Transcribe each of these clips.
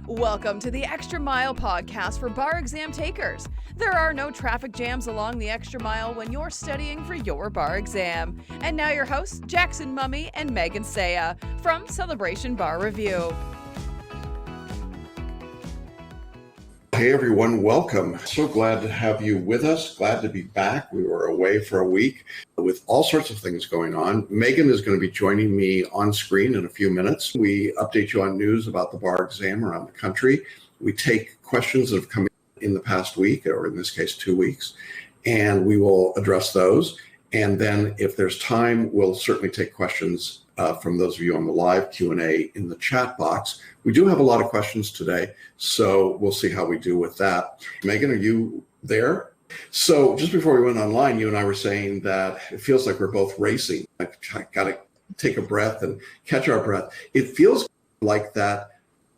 Welcome to the Extra Mile podcast for bar exam takers. There are no traffic jams along the extra mile when you're studying for your bar exam. And now your hosts, Jackson Mummy and Megan Saya from Celebration Bar Review. Hey everyone, welcome. So glad to have you with us. Glad to be back. We were away for a week with all sorts of things going on. Megan is going to be joining me on screen in a few minutes. We update you on news about the bar exam around the country. We take questions that have come in the past week, or in this case 2 weeks, and we will address those. And then if there's time, we'll certainly take questions from those of you on the live Q&A in the chat box. We do have a lot of questions today, so we'll see how we do with that. Megan, are you there? So just before we went online, you and I were saying that it feels like we're both racing. I got to take a breath and catch our breath. It feels like that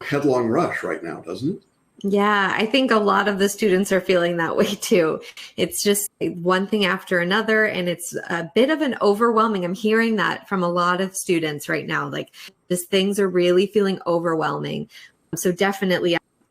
headlong rush right now, doesn't it? Yeah, I think a lot of the students are feeling that way too. It's just one thing after another, and it's a bit of an overwhelming. I'm hearing that from a lot of students right now, like just things are really feeling overwhelming. So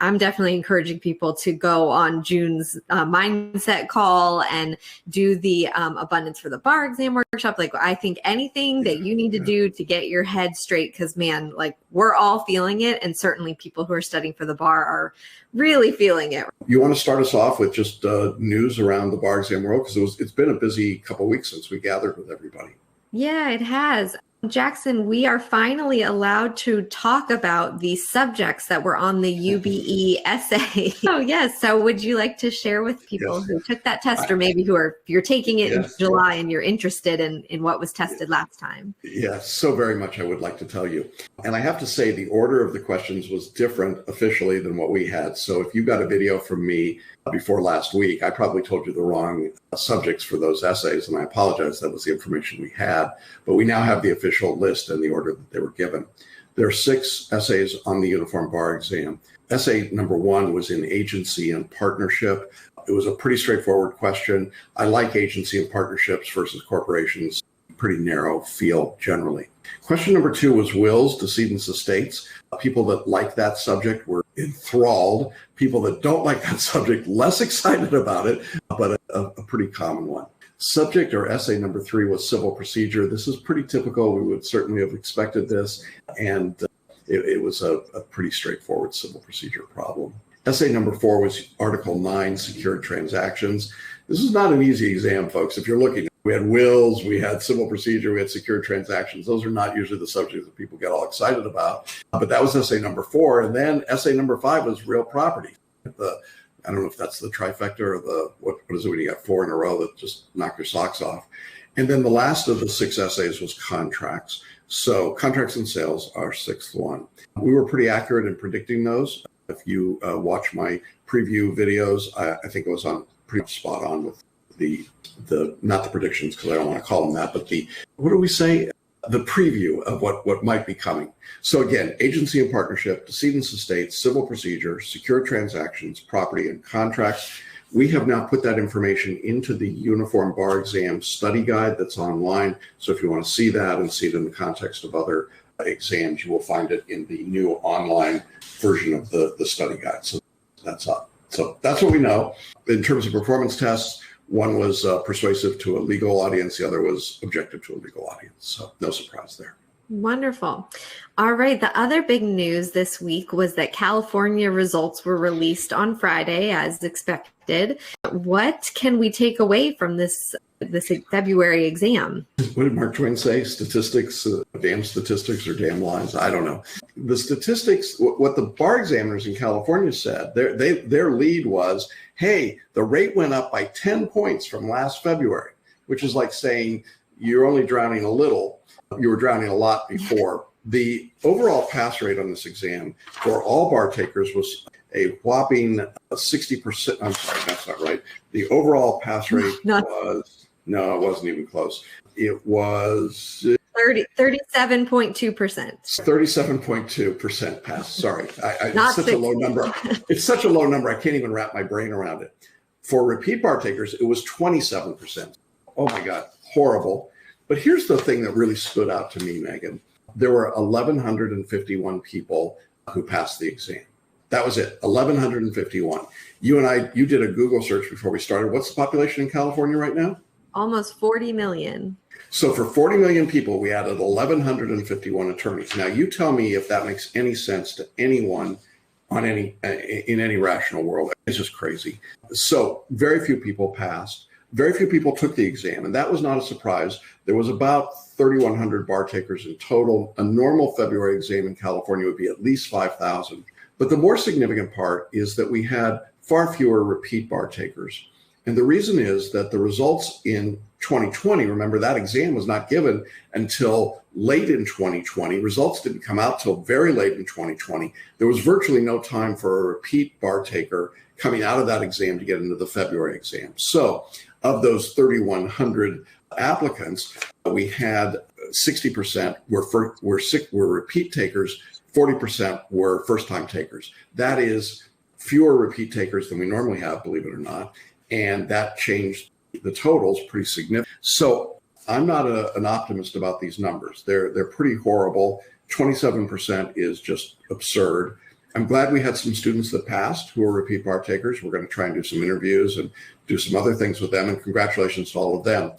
I'm definitely encouraging people to go on June's mindset call and do the abundance for the bar exam workshop. Like, I think anything that you need to do to get your head straight, because man, like we're all feeling it. And certainly people who are studying for the bar are really feeling it. You want to start us off with just news around the bar exam world? Because it's been a busy couple of weeks since we gathered with everybody. Yeah, it has. Jackson, we are finally allowed to talk about the subjects that were on the UBE essay. Oh, yes. So would you like to share with people who took that test, or maybe you're taking it in July and you're interested in what was tested last time? Yes, so very much I would like to tell you. And I have to say the order of the questions was different officially than what we had. So if you got a video from me before last week, I probably told you the wrong subjects for those essays, and I apologize. That was the information we had. But we now have the official list and the order that they were given. There are 6 essays on the uniform bar exam. Essay number 1 was in agency and partnership. It was a pretty straightforward question. I like agency and partnerships versus corporations. Pretty narrow field generally. Question number 2 was wills, decedents, estates. People that like that subject were enthralled. People that don't like that subject, less excited about it, but a pretty common one. Subject or essay number 3 was civil procedure. This is pretty typical. We would certainly have expected this, and it was a pretty straightforward civil procedure problem. Essay number 4 was Article 9, secured transactions. This is not an easy exam, folks. If you're looking, we had wills, we had civil procedure, we had secured transactions. Those are not usually the subjects that people get all excited about. But that was essay number 4. And then essay number 5 was real property. I don't know if that's the trifecta or what is it when you got 4 in a row that just knock your socks off. And then the last of the 6 essays was contracts. So contracts and sales, our 6th one. We were pretty accurate in predicting those. If you watch my preview videos, I think it was on pretty spot on with the not the predictions, because I don't want to call them that, but what do we say? The preview of what might be coming. So again, agency and partnership, decedents, estates, civil procedure, secured transactions, property, and contracts. We have now put that information into the Uniform Bar Exam study guide that's online. So if you want to see that and see it in the context of other exams, you will find it in the new online version of the study guide. So that's up. So that's what we know. In terms of performance tests, one was persuasive to a legal audience. The other was objective to a legal audience. So no surprise there. Wonderful. All right. The other big news this week was that California results were released on Friday as expected. What can we take away from this February exam? What did Mark Twain say? Statistics, damn statistics or damn lies? I don't know. The statistics, what the bar examiners in California said, their lead was, hey, the rate went up by 10 points from last February, which is like saying you're only drowning a little. You were drowning a lot before. The overall pass rate on this exam for all bar takers was a whopping 60%. I'm sorry, that's not right. The overall pass rate was, no, it wasn't even close. It was 37.2%. 37.2% pass. Sorry. Not it's such 60. a low number. It's such a low number. I can't even wrap my brain around it. For repeat bar takers, it was 27%. Oh my God, horrible. But here's the thing that really stood out to me, Megan. There were 1,151 people who passed the exam. That was it, 1,151. You did a Google search before we started. What's the population in California right now? Almost 40 million. So for 40 million people, we added 1,151 attorneys. Now, you tell me if that makes any sense to anyone in any rational world. It's just crazy. So very few people passed. Very few people took the exam, and that was not a surprise. There was about 3,100 bar takers in total. A normal February exam in California would be at least 5,000. But the more significant part is that we had far fewer repeat bar takers. And the reason is that the results in 2020, remember that exam was not given until late in 2020. Results didn't come out till very late in 2020. There was virtually no time for a repeat bar taker coming out of that exam to get into the February exam. So of those 3,100 applicants, we had 60% were repeat takers, 40% were first-time takers. That is fewer repeat takers than we normally have, believe it or not, and that changed the totals pretty significantly. So I'm not an optimist about these numbers. They're pretty horrible. 27% is just absurd. I'm glad we had some students that passed who are repeat bar takers. We're going to try and do some interviews and do some other things with them, and congratulations to all of them.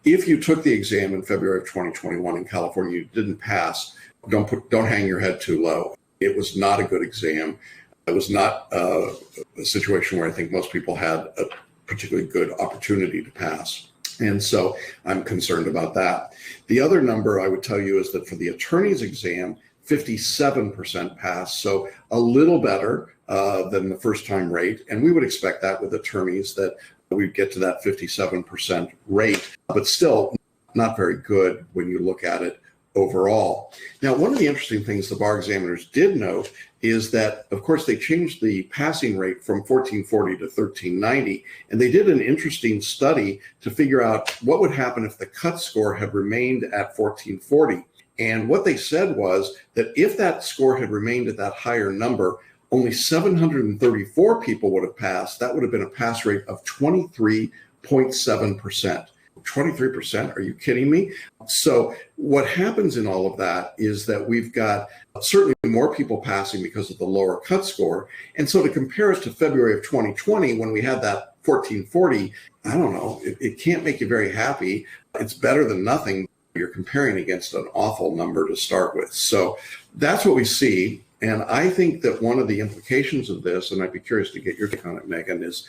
If you took the exam in February of 2021 in California, you didn't pass, don't hang your head too low. It was not a good exam. It was not a situation where I think most people had a particularly good opportunity to pass. And so I'm concerned about that. The other number I would tell you is that for the attorney's exam, 57% passed, so a little better than the first-time rate. And we would expect that with attorneys, that we'd get to that 57% rate, but still not very good when you look at it overall. Now, one of the interesting things the bar examiners did note is that, of course, they changed the passing rate from 1440 to 1390, and they did an interesting study to figure out what would happen if the cut score had remained at 1440. And what they said was that if that score had remained at that higher number, only 734 people would have passed. That would have been a pass rate of 23.7%. 23%? Are you kidding me? So what happens in all of that is that we've got certainly more people passing because of the lower cut score. And so to compare us to February of 2020, when we had that 1440, I don't know, it can't make you very happy. It's better than nothing. You're comparing against an awful number to start with. So that's what we see. And I think that one of the implications of this, and I'd be curious to get your take on it, Megan, is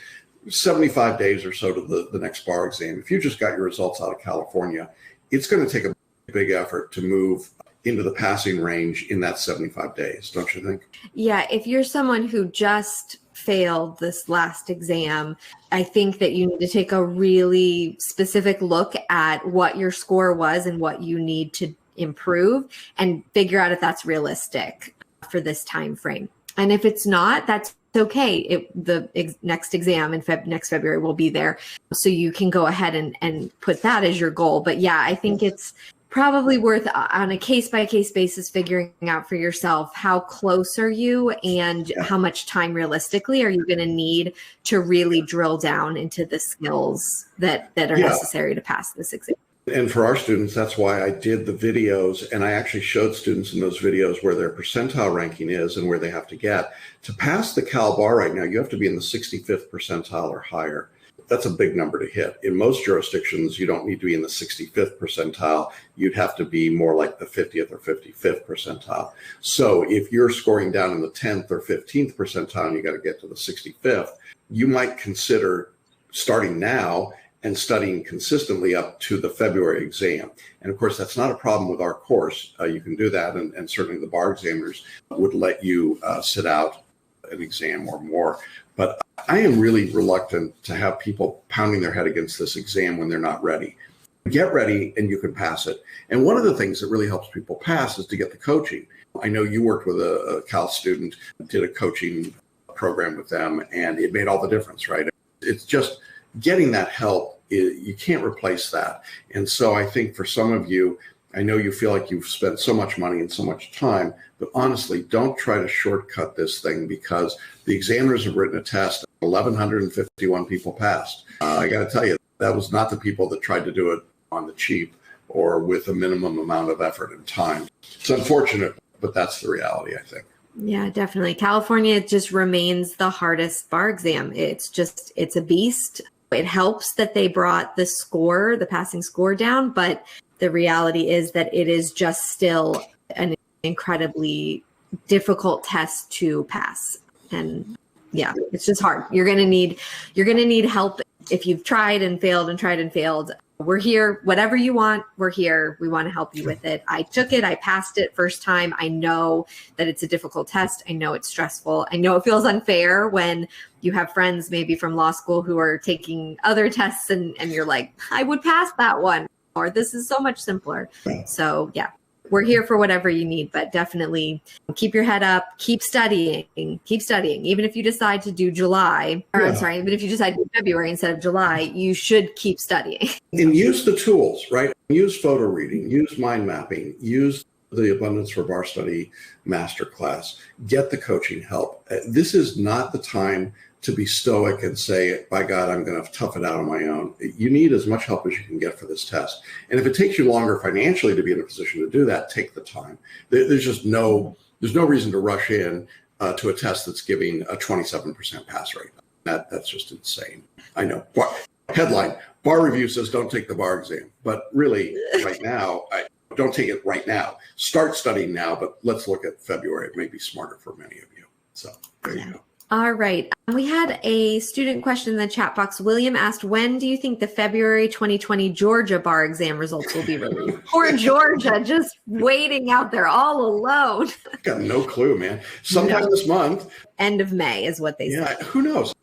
75 days or so to the next bar exam. If you just got your results out of California, it's going to take a big effort to move into the passing range in that 75 days, don't you think? Yeah, if you're someone who just failed this last exam, I think that you need to take a really specific look at what your score was and what you need to improve and figure out if that's realistic for this time frame. And if it's not, that's okay. The next exam in next February will be there. So you can go ahead and put that as your goal. But yeah, I think it's probably worth on a case-by-case basis figuring out for yourself how close are you and how much time realistically are you going to need to really drill down into the skills that are necessary to pass this exam. And for our students, that's why I did the videos, and I actually showed students in those videos where their percentile ranking is and where they have to get. To pass the Cal Bar right now, you have to be in the 65th percentile or higher. That's a big number to hit. In most jurisdictions, you don't need to be in the 65th percentile. You'd have to be more like the 50th or 55th percentile. So if you're scoring down in the 10th or 15th percentile and you got to get to the 65th, you might consider starting now and studying consistently up to the February exam. And of course, that's not a problem with our course. You can do that, and certainly the bar examiners would let you sit out an exam or more. But I am really reluctant to have people pounding their head against this exam when they're not ready. Get ready and you can pass it. And one of the things that really helps people pass is to get the coaching. I know you worked with a Cal student, did a coaching program with them, and it made all the difference, right? It's just getting that help. You can't replace that. And so I think for some of you, I know you feel like you've spent so much money and so much time, but honestly, don't try to shortcut this thing, because the examiners have written a test. 1,151 people passed. I got to tell you, that was not the people that tried to do it on the cheap or with a minimum amount of effort and time. It's unfortunate, but that's the reality, I think. Yeah, definitely. California just remains the hardest bar exam. It's a beast. It helps that they brought the passing score down, but the reality is that it is just still an incredibly difficult test to pass. And yeah, it's just hard. You're going to need help if you've tried and failed. We're here, whatever you want, we're here. We want to help you with it. I took it, I passed it first time. I know that it's a difficult test. I know it's stressful. I know it feels unfair when you have friends maybe from law school who are taking other tests and you're like, I would pass that one, or this is so much simpler. So yeah, we're here for whatever you need, but definitely keep your head up, keep studying. Even if you decide to do July, even if you decide to do February instead of July, you should keep studying. And use the tools, right? Use photo reading, use mind mapping, use the Abundance for Bar Study Masterclass, get the coaching help. This is not the time to be stoic and say, by God, I'm going to tough it out on my own. You need as much help as you can get for this test. And if it takes you longer financially to be in a position to do that, take the time. There's no reason to rush in to a test that's giving a 27% pass rate. That's just insane. I know. Headline, Bar Review says don't take the bar exam. But really, right now, don't take it right now. Start studying now, but let's look at February. It may be smarter for many of you. So there you go. All right. We had a student question in the chat box. William asked, when do you think the February 2020 Georgia bar exam results will be released? Poor Georgia, just waiting out there all alone. Got no clue, man. Sometime this month. End of May is what they said. Who knows?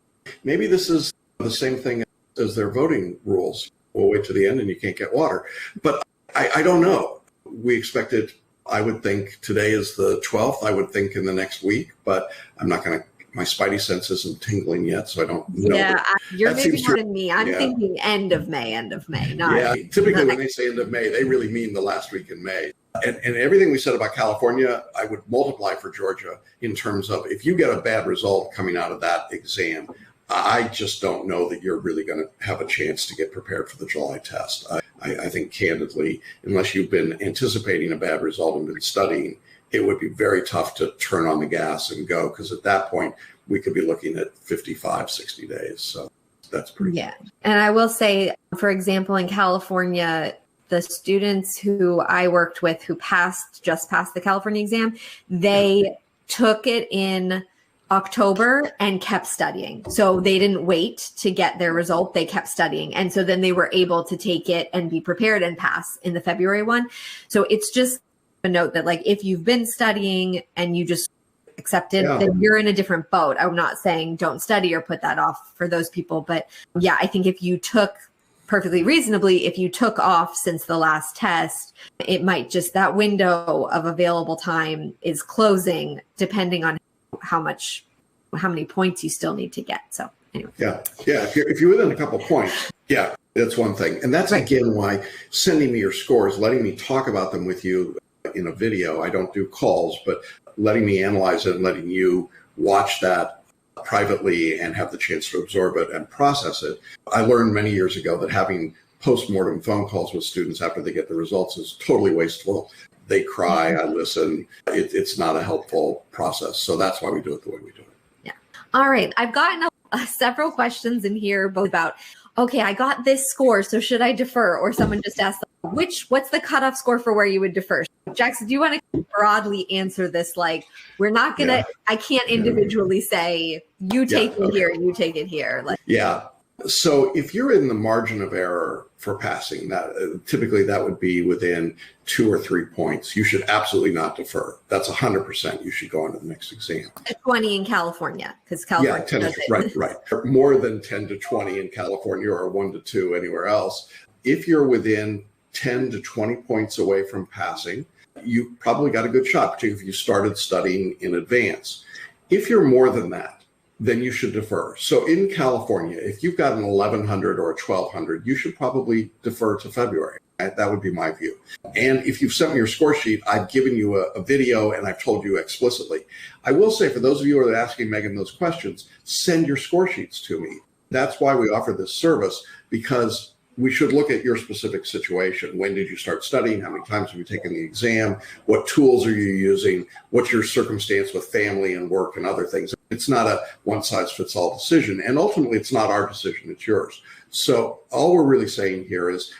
Maybe this is the same thing as their voting rules. We'll wait to the end and you can't get water. But I don't know. We expected, I would think today is the 12th. I would think in the next week, but I'm not going to. My spidey sense isn't tingling yet, so I don't know. Yeah, you're maybe more than me. I'm thinking end of May. Not typically when they say end of May, they really mean the last week in May. And everything we said about California, I would multiply for Georgia in terms of if you get a bad result coming out of that exam, I just don't know that you're really going to have a chance to get prepared for the July test. I think candidly, unless you've been anticipating a bad result and been studying, it would be very tough to turn on the gas and go, because at that point we could be looking at 55, 60 days. So that's pretty good. And I will say, for example, in California, the students who I worked with who just passed the California exam, they took it in October and kept studying. So they didn't wait to get their result. They kept studying. And so then they were able to take it and be prepared and pass in the February one. So it's just a note that, like, if you've been studying and you just accepted, then you're in a different boat. I'm not saying don't study or put that off for those people. But I think if you took perfectly reasonably, if you took off since the last test, it might just, that window of available time is closing depending on how many points you still need to get. So anyway. If you're within a couple points, that's one thing. And that's again why sending me your scores, letting me talk about them with you in a video. I don't do calls, but letting me analyze it and letting you watch that privately and have the chance to absorb it and process it. I learned many years ago that having post-mortem phone calls with students after they get the results is totally wasteful. They cry, I listen. It's not a helpful process. So that's why we do it the way we do it. Yeah. All right. I've gotten several questions in here, both about, okay, I got this score, so should I defer? Or someone just asked, what's the cutoff score for where you would defer? Jackson, do you want to broadly answer this? Like, we're not going to, I can't individually say, you take it here, you take it here. So if you're in the margin of error for passing, that typically that would be within 2 or 3 points. You should absolutely not defer. That's 100%. You should go on to the next exam. 20 in California, because California 10 to, right. More than 10 to 20 in California, or 1 to 2 anywhere else. If you're within 10 to 20 points away from passing, you probably got a good shot, particularly if you started studying in advance. If you're more than that, then you should defer. So in California, if you've got an 1100 or a 1200, you should probably defer to February. That would be my view. And if you've sent me your score sheet, I've given you a video and I've told you explicitly. I will say, for those of you who are asking Megan those questions, send your score sheets to me. That's why we offer this service, because we should look at your specific situation. When did you start studying? How many times have you taken the exam? What tools are you using? What's your circumstance with family and work and other things? It's not a one-size-fits-all decision. And ultimately, it's not our decision, it's yours. So all we're really saying here is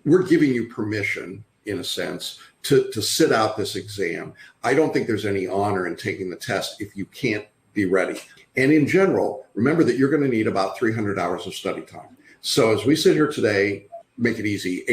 we're giving you permission, in a sense, to sit out this exam. I don't think there's any honor in taking the test if you can't be ready. And in general, remember that you're going to need about 300 hours of study time. So as we sit here today, make it easy,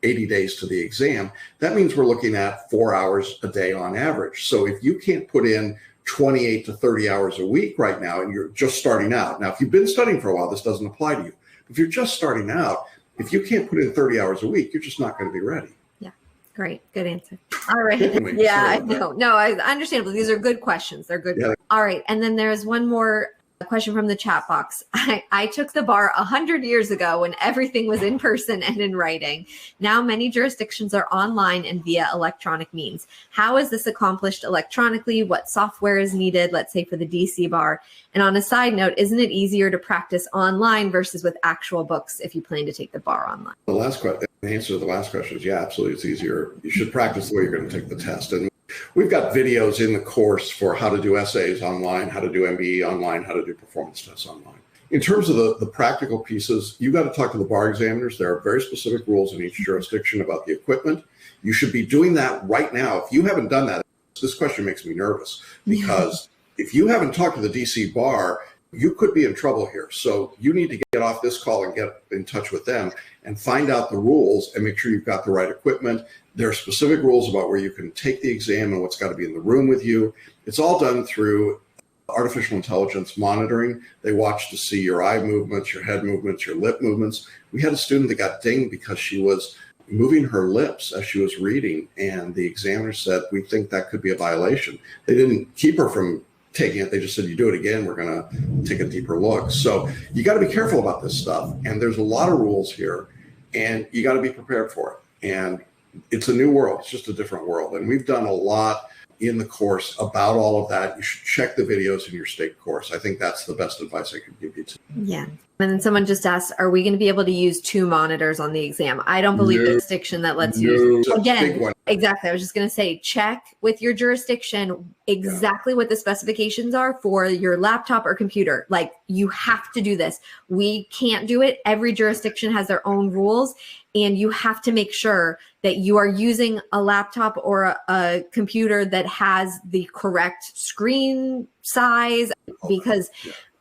80 days to the exam, that means we're looking at 4 hours a day on average. So if you can't put in 28 to 30 hours a week right now, and you're just starting out. Now, if you've been studying for a while, this doesn't apply to you. If you're just starting out, if you can't put in 30 hours a week, you're just not going to be ready. Yeah, great. Good answer. All right. Yeah, I know. No, I understand. These are good questions. They're good. Yeah. All right. And then there's one more question from the chat box. I took the bar 100 years ago when everything was in person and in writing. Now many jurisdictions are online and via electronic means. How is this accomplished electronically? What software is needed, let's say for the DC bar? And on a side note, isn't it easier to practice online versus with actual books if you plan to take the bar online? The answer to the last question is yeah, absolutely. It's easier. You should practice the way you're going to take the test. And we've got videos in the course for how to do essays online, how to do MBE online, how to do performance tests online. In terms of the practical pieces, you got to talk to the bar examiners. There are very specific rules in each jurisdiction about the equipment. You should be doing that right now. If you haven't done that, this question makes me nervous because if you haven't talked to the DC bar, you could be in trouble here. So you need to get off this call and get in touch with them and find out the rules and make sure you've got the right equipment. There are specific rules about where you can take the exam and what's got to be in the room with you. It's all done through artificial intelligence monitoring. They watch to see your eye movements, your head movements, your lip movements. We had a student that got dinged because she was moving her lips as she was reading, and the examiner said, we think that could be a violation. They didn't keep her from taking it. They just said, you do it again, we're going to take a deeper look. So you got to be careful about this stuff. And there's a lot of rules here, and you got to be prepared for it. And it's a new world. It's just a different world. And we've done a lot in the course about all of that. You should check the videos in your state course. I think that's the best advice I could give you. Yeah. And then someone just asked, are we going to be able to use 2 monitors on the exam? I don't believe the jurisdiction that lets use. Again, exactly. I was just going to say, check with your jurisdiction exactly what the specifications are for your laptop or computer. Like, you have to do this. We can't do it. Every jurisdiction has their own rules. And you have to make sure that you are using a laptop or a computer that has the correct screen size, because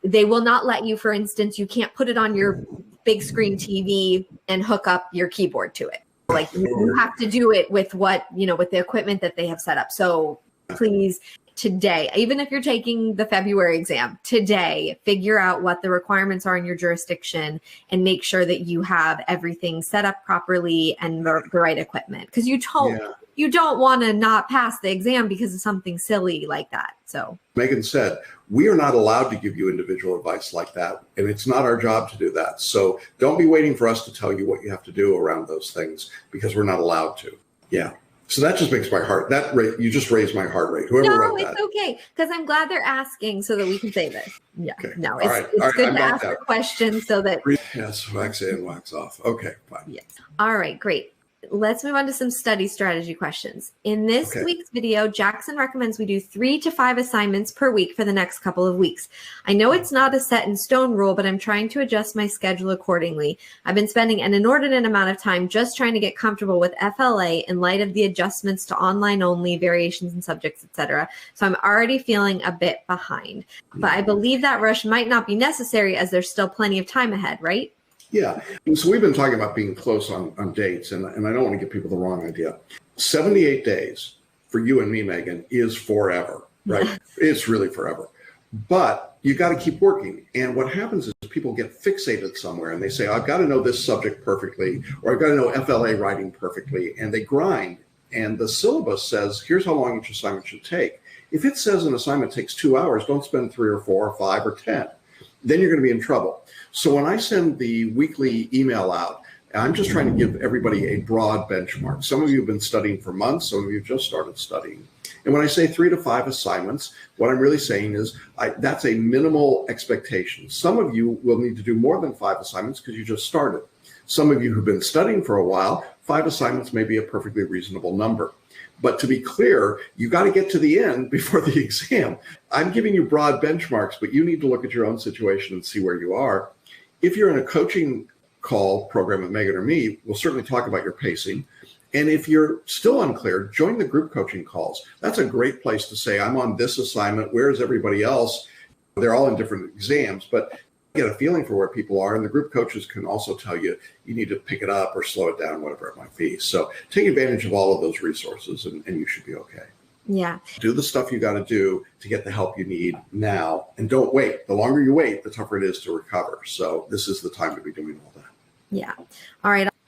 they will not let you, for instance, you can't put it on your big screen TV and hook up your keyboard to it. Like, you have to do it with with the equipment that they have set up. So please, today, even if you're taking the February exam, today, figure out what the requirements are in your jurisdiction and make sure that you have everything set up properly and the right equipment. Because you don't want to not pass the exam because of something silly like that. So Megan said, we are not allowed to give you individual advice like that. And it's not our job to do that. So don't be waiting for us to tell you what you have to do around those things, because we're not allowed to. Yeah. So that just makes my heart, you just raised my heart rate. Whoever wrote that. No, it's okay. Because I'm glad they're asking so that we can say this. Yeah. Okay. No, it's good to ask the question so that. Yes, wax in, wax off. Okay, fine. Yes. All right, great. Let's move on to some study strategy questions. In this week's video, Jackson recommends we do 3 to 5 assignments per week for the next couple of weeks. I know it's not a set in stone rule, but I'm trying to adjust my schedule accordingly. I've been spending an inordinate amount of time just trying to get comfortable with FLA in light of the adjustments to online only, variations in subjects, etc. So I'm already feeling a bit behind. But I believe that rush might not be necessary as there's still plenty of time ahead, right? Yeah. So we've been talking about being close on dates, and I don't want to give people the wrong idea. 78 days for you and me, Megan, is forever, right? It's really forever. But you got to keep working. And what happens is people get fixated somewhere and they say, I've got to know this subject perfectly, or I've got to know FLA writing perfectly. And they grind. And the syllabus says, here's how long each assignment should take. If it says an assignment takes 2 hours, don't spend 3 or 4 or 5 or 10. Then you're going to be in trouble. So when I send the weekly email out, I'm just trying to give everybody a broad benchmark. Some of you have been studying for months. Some of you just started studying. And when I say 3 to 5 assignments, what I'm really saying is that's a minimal expectation. Some of you will need to do more than 5 assignments because you just started. Some of you who've been studying for a while, 5 assignments may be a perfectly reasonable number. But to be clear, you got to get to the end before the exam. I'm giving you broad benchmarks, but you need to look at your own situation and see where you are. If you're in a coaching call program with Megan or me, we'll certainly talk about your pacing. And if you're still unclear, join the group coaching calls. That's a great place to say, I'm on this assignment. Where's everybody else? They're all in different exams, but get a feeling for where people are. And the group coaches can also tell you, you need to pick it up or slow it down, whatever it might be. So take advantage of all of those resources and you should be okay. Yeah. Do the stuff you got to do to get the help you need now. And don't wait. The longer you wait, the tougher it is to recover. So this is the time to be doing all that. Yeah.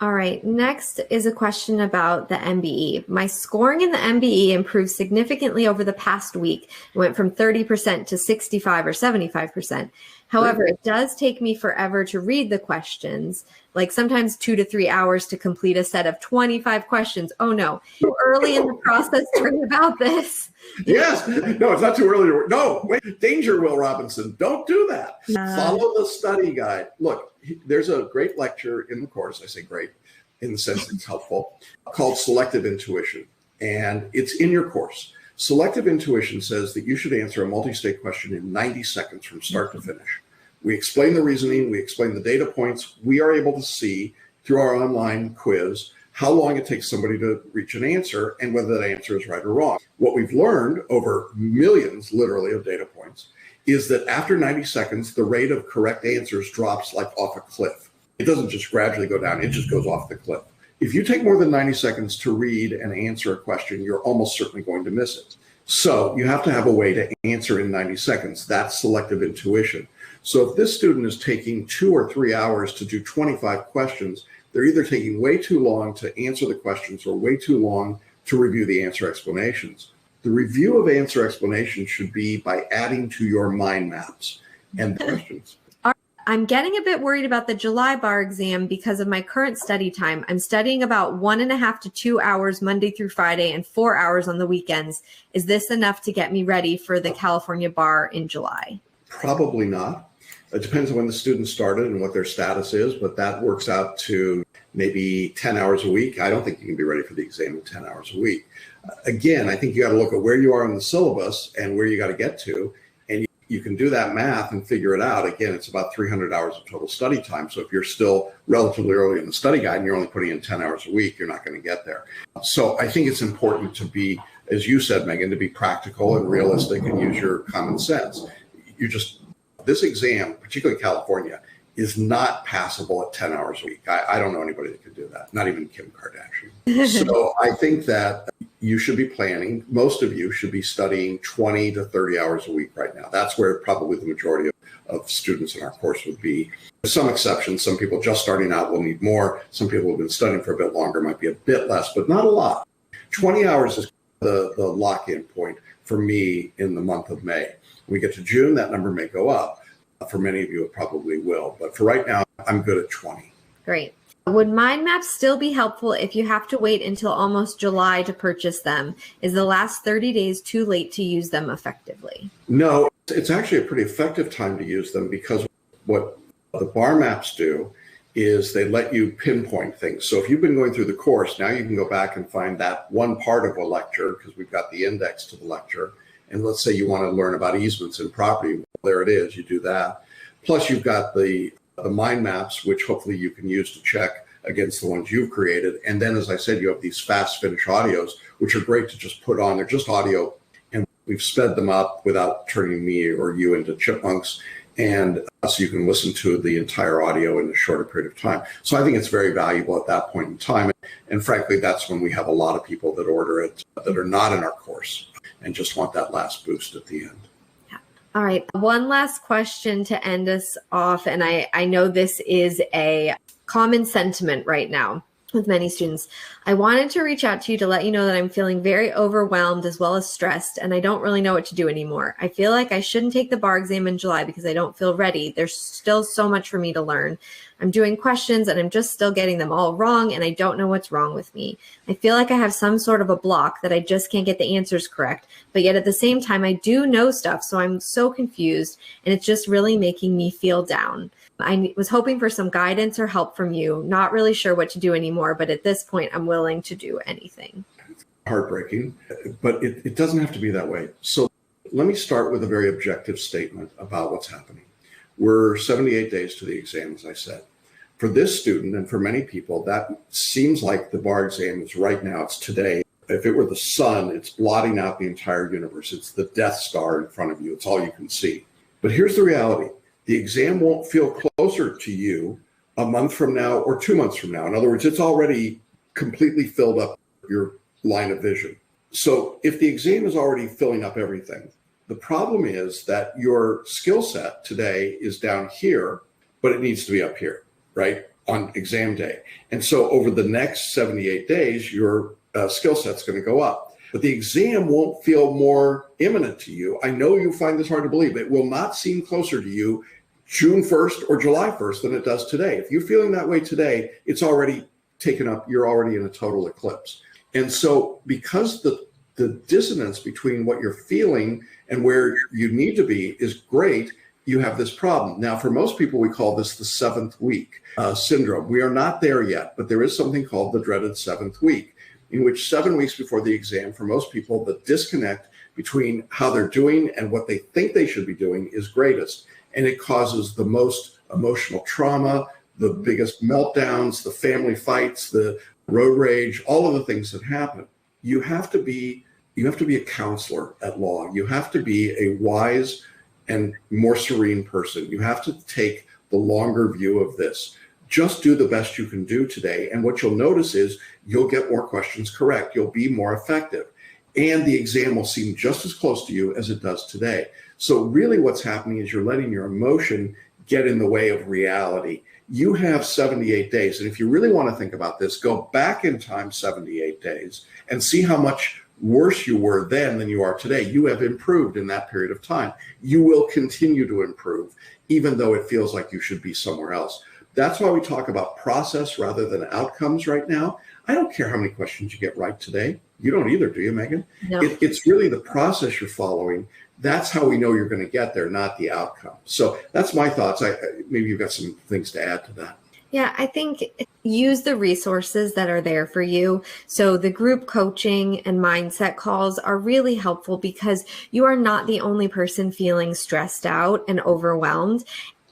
All right. Next is a question about the MBE. My scoring in the MBE improved significantly over the past week. It went from 30% to 65 or 75%. However, it does take me forever to read the questions, like sometimes 2 to 3 hours to complete a set of 25 questions. Oh no, too early in the process to read about this. Yes. No, it's not too early. No, wait. Danger, Will Robinson. Don't do that. Follow the study guide. Look, there's a great lecture in the course. I say great in the sense it's helpful, called Selective Intuition. And it's in your course. Selective intuition says that you should answer a multi-state question in 90 seconds from start to finish. We explain the reasoning, we explain the data points. We are able to see through our online quiz how long it takes somebody to reach an answer and whether that answer is right or wrong. What we've learned over millions, literally, of data points is that after 90 seconds, the rate of correct answers drops like off a cliff. It doesn't just gradually go down, it just goes off the cliff. If you take more than 90 seconds to read and answer a question, you're almost certainly going to miss it. So you have to have a way to answer in 90 seconds. That's selective intuition. So if this student is taking 2 or 3 hours to do 25 questions, they're either taking way too long to answer the questions or way too long to review the answer explanations. The review of answer explanations should be by adding to your mind maps and the questions. I'm getting a bit worried about the July bar exam because of my current study time. I'm studying about 1.5 to 2 hours Monday through Friday and 4 hours on the weekends. Is this enough to get me ready for the California bar in July? Probably not. It depends on when the student started and what their status is, but that works out to maybe 10 hours a week. I don't think you can be ready for the exam in 10 hours a week. Again, I think you got to look at where you are in the syllabus and where you got to get to. You can do that math and figure it out. Again, it's about 300 hours of total study time. So if you're still relatively early in the study guide and you're only putting in 10 hours a week, you're not going to get there. So I think it's important to be, as you said, Megan, to be practical and realistic and use your common sense. This exam, particularly California, is not passable at 10 hours a week. I don't know anybody that could do that, not even Kim Kardashian. So I think that you should be planning, most of you should be studying 20 to 30 hours a week right now. That's where probably the majority of students in our course would be. With some exceptions, some people just starting out will need more. Some people who have been studying for a bit longer might be a bit less, but not a lot. 20 hours is the lock-in point for me in the month of May. When we get to June, that number may go up. For many of you, it probably will. But for right now, I'm good at 20. Great. Would mind maps still be helpful if you have to wait until almost July to purchase them? Is the last 30 days too late to use them effectively? No, it's actually a pretty effective time to use them because what the bar maps do is they let you pinpoint things. So if you've been going through the course, now you can go back and find that one part of a lecture because we've got the index to the lecture. And let's say you want to learn about easements in property. Well, there it is. You do that. Plus, you've got the mind maps, which hopefully you can use to check against the ones you've created. And then, as I said, you have these fast finish audios, which are great to just put on. They're just audio, and we've sped them up without turning me or you into chipmunks. And so you can listen to the entire audio in a shorter period of time. So I think it's very valuable at that point in time. And frankly, that's when we have a lot of people that order it that are not in our course and just want that last boost at the end. All right. One last question to end us off. And I know this is a common sentiment right now with many students. I wanted to reach out to you to let you know that I'm feeling very overwhelmed as well as stressed, and I don't really know what to do anymore. I feel like I shouldn't take the bar exam in July because I don't feel ready. There's still so much for me to learn. I'm doing questions and I'm just still getting them all wrong, and I don't know what's wrong with me. I feel like I have some sort of a block that I just can't get the answers correct, but yet at the same time, I do know stuff, so I'm so confused, and it's just really making me feel down. I was hoping for some guidance or help from you. Not really sure what to do anymore, but at this point, I'm willing to do anything. Heartbreaking, but it doesn't have to be that way. So let me start with a very objective statement about what's happening. We're 78 days to the exam, as I said. For this student and for many people, that seems like the bar exam is right now. It's today. If it were the sun, it's blotting out the entire universe. It's the Death Star in front of you. It's all you can see. But here's the reality. The exam won't feel closer to you a month from now or 2 months from now. In other words, it's already completely filled up your line of vision. So if the exam is already filling up everything, the problem is that your skill set today is down here, but it needs to be up here, right, on exam day. And so over the next 78 days, your skill set's going to go up. But the exam won't feel more imminent to you. I know you find this hard to believe. It will not seem closer to you June 1st or July 1st than it does today. If you're feeling that way today, it's already taken up. You're already in a total eclipse. And so because the dissonance between what you're feeling and where you need to be is great, you have this problem. Now, for most people, we call this the seventh week syndrome. We are not there yet, but there is something called the dreaded seventh week, in which 7 weeks before the exam, for most people, the disconnect between how they're doing and what they think they should be doing is greatest. And it causes the most emotional trauma, the biggest meltdowns, the family fights, the road rage, all of the things that happen. You have to be a counselor at law. You have to be a wise and more serene person. You have to take the longer view of this. Just do the best you can do today. And what you'll notice is you'll get more questions correct. You'll be more effective. And the exam will seem just as close to you as it does today. So really what's happening is you're letting your emotion get in the way of reality. You have 78 days. And if you really want to think about this, go back in time 78 days and see how much worse you were then than you are today. You have improved in that period of time. You will continue to improve, even though it feels like you should be somewhere else. That's why we talk about process rather than outcomes right now. I don't care how many questions you get right today. You don't either, do you, Megan? No. It's really the process you're following. That's how we know you're going to get there, not the outcome. So that's my thoughts. Maybe you've got some things to add to that. Yeah, I think use the resources that are there for you. So the group coaching and mindset calls are really helpful because you are not the only person feeling stressed out and overwhelmed,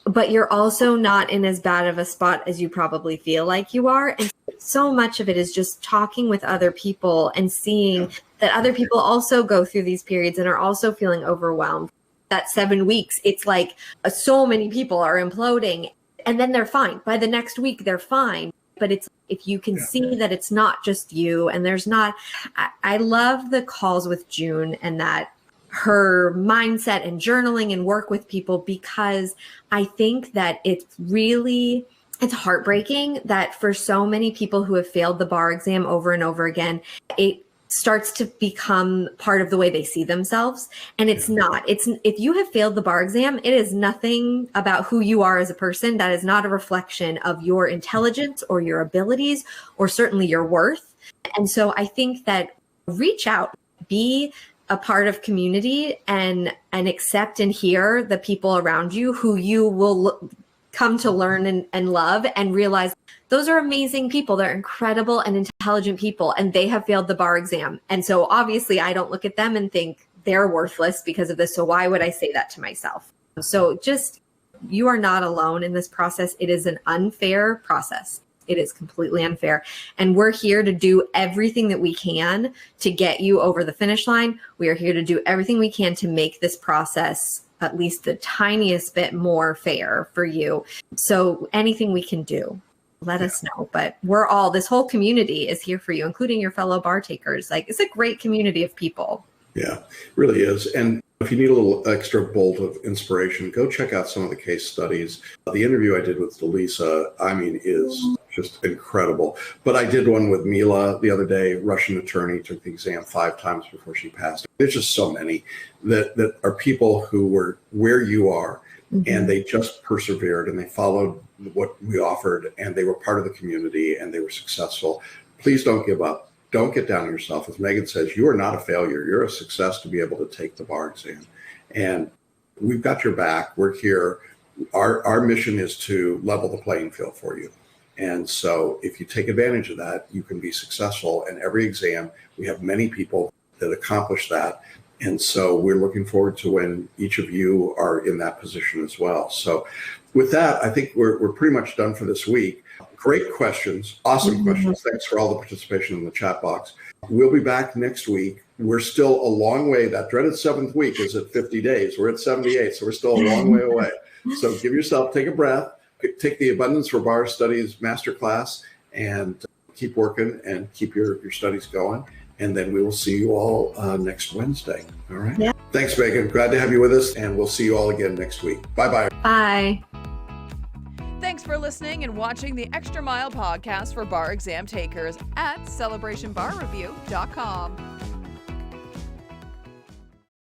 but you're also not in as bad of a spot as you probably feel like you are. And so much of it is just talking with other people and seeing that other people also go through these periods and are also feeling overwhelmed. That 7 weeks, it's like so many people are imploding. And then they're fine. By the next week, they're fine. But it's if you can see that it's not just you and there's not, I love the calls with June and that her mindset and journaling and work with people, because I think that it's heartbreaking that for so many people who have failed the bar exam over and over again, it starts to become part of the way they see themselves. And it's not. If you have failed the bar exam, it is nothing about who you are as a person. That is not a reflection of your intelligence or your abilities or certainly your worth. And so I think that reach out, be a part of community and accept and hear the people around you who you will come to learn and love and realize those are amazing people. They're incredible and intelligent people, and they have failed the bar exam. And so obviously I don't look at them and think they're worthless because of this. So why would I say that to myself? So just, you are not alone in this process. It is an unfair process. It is completely unfair. And we're here to do everything that we can to get you over the finish line. We are here to do everything we can to make this process at least the tiniest bit more fair for you. So anything we can do, let us know. But this whole community is here for you, including your fellow bar takers. Like, it's a great community of people. Yeah, really is. And if you need a little extra bolt of inspiration, go check out some of the case studies. The interview I did with Delisa, is just incredible. But I did one with Mila the other day, Russian attorney, took the exam 5 times before she passed. There's just so many that are people who were where you are. and they just persevered and they followed what we offered, and they were part of the community and they were successful. Please don't give up. Don't get down on yourself. As Megan says, you are not a failure. You're a success to be able to take the bar exam. And we've got your back. We're here. Our mission is to level the playing field for you. And so if you take advantage of that, you can be successful. And every exam, we have many people that accomplish that. And so we're looking forward to when each of you are in that position as well. So with that, I think we're pretty much done for this week. Great questions, awesome questions. Thanks for all the participation in the chat box. We'll be back next week. We're still a long way. That dreaded 7th week is at 50 days. We're at 78, so we're still a long way away. So give yourself, take a breath, take the Abundance for Bar Studies Masterclass, and keep working and keep your studies going. And then we will see you all next Wednesday. All right. Yeah. Thanks, Megan. Glad to have you with us. And we'll see you all again next week. Bye-bye. Bye. Thanks for listening and watching the Extra Mile podcast for bar exam takers at celebrationbarreview.com.